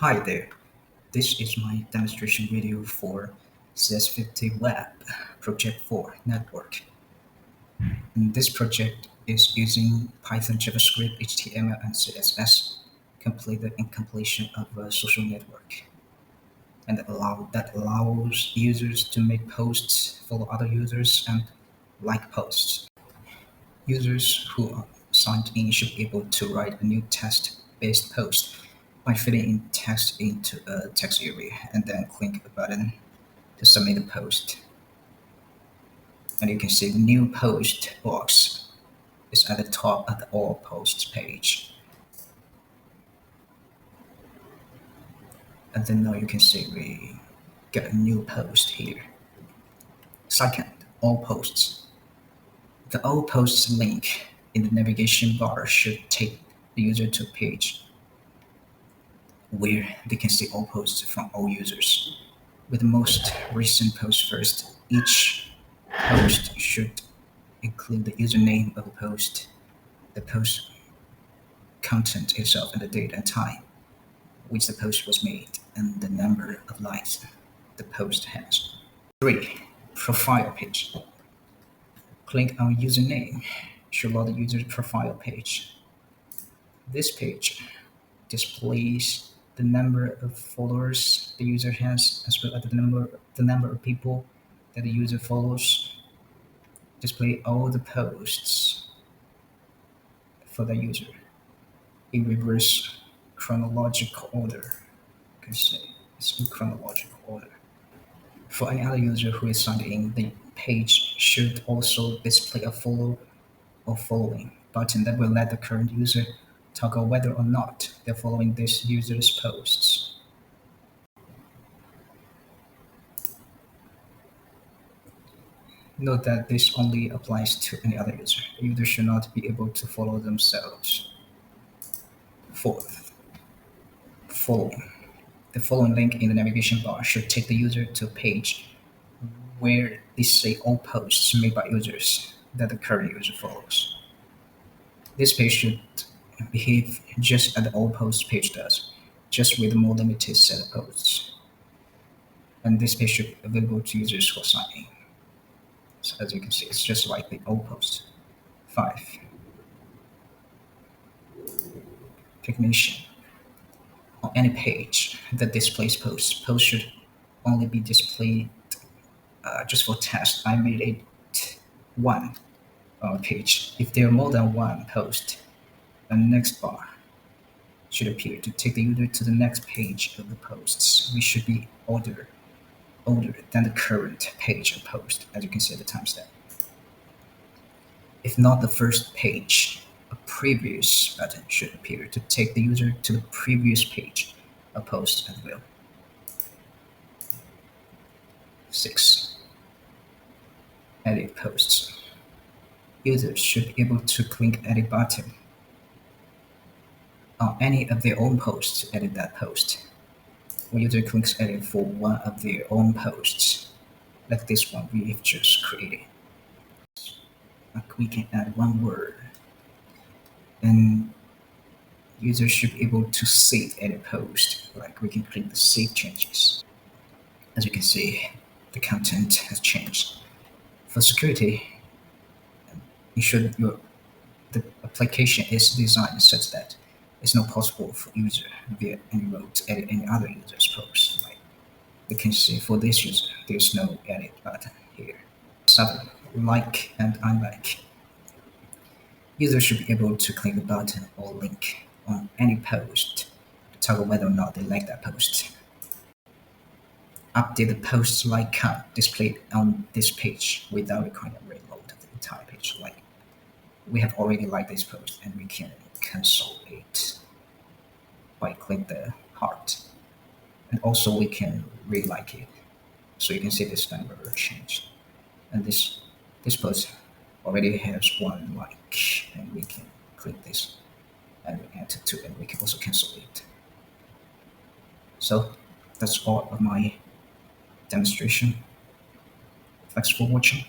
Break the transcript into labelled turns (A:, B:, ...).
A: Hi there, this is my demonstration video for CS50Web Project 4 network. And this project is using Python, JavaScript, HTML, and CSS completed in completion of a social network. And that allows users to make posts, follow other users, and like posts. Users who are signed in should be able to write a new text-based post by filling in text into a text area and then click a button to submit the post. And you can see the new post box is at the top of the all posts page. And then now you can see we get a new post here. Second, all posts. The all posts link in the navigation bar should take the user to a page where they can see all posts from all users. With the most recent post first, each post should include the username of the post, the post content itself, and the date and time which the post was made, and the number of likes the post has. 3. Profile page. Click on username should load the user's profile page. This page displays the number of followers the user has, as well as the number of people that the user follows. Display all the posts for the user in reverse chronological order. You can say it's in chronological order. For any other user who is signed in, the page should also display a follow or following button that will let the current user toggle whether or not they're following this user's posts. Note that this only applies to any other user. The user should not be able to follow themselves. Fourth, following. The following link in the navigation bar should take the user to a page where they say all posts made by users that the current user follows. This page should behave just as the all posts page does, just with a more limited set of posts. And this page should be available to users who are signed in. So as you can see, it's just like the all posts. 5. Pagination. On any page that displays posts should only be displayed just for test. I made it one page. If there are more than one post, a next bar should appear to take the user to the next page of the posts, which should be older than the current page of post, as you can see at the timestamp. If not the first page, a previous button should appear to take the user to the previous page of post as well. 6. Edit posts. Users should be able to click edit button on any of their own posts to edit that post. When user clicks edit for one of their own posts, like this one we've just created, like we can add one word, and users should be able to save edit post, like we can click the save changes. As you can see, the content has changed. For security, ensure that the application is designed such that it's not possible for user via any route to edit any other user's post. Like we can see for this user, there's no edit button here. 7. Like and unlike. Users should be able to click the button or link on any post to toggle whether or not they like that post. Update the post's like count displayed on this page without requiring a reload of the entire page. Like we have already liked this post and we can cancel it by click the heart. And also we can re-like it. So you can see this number changed. And this post already has one like, and we can click this and we add it to, and we can also cancel it. So that's all of my demonstration. Thanks for watching.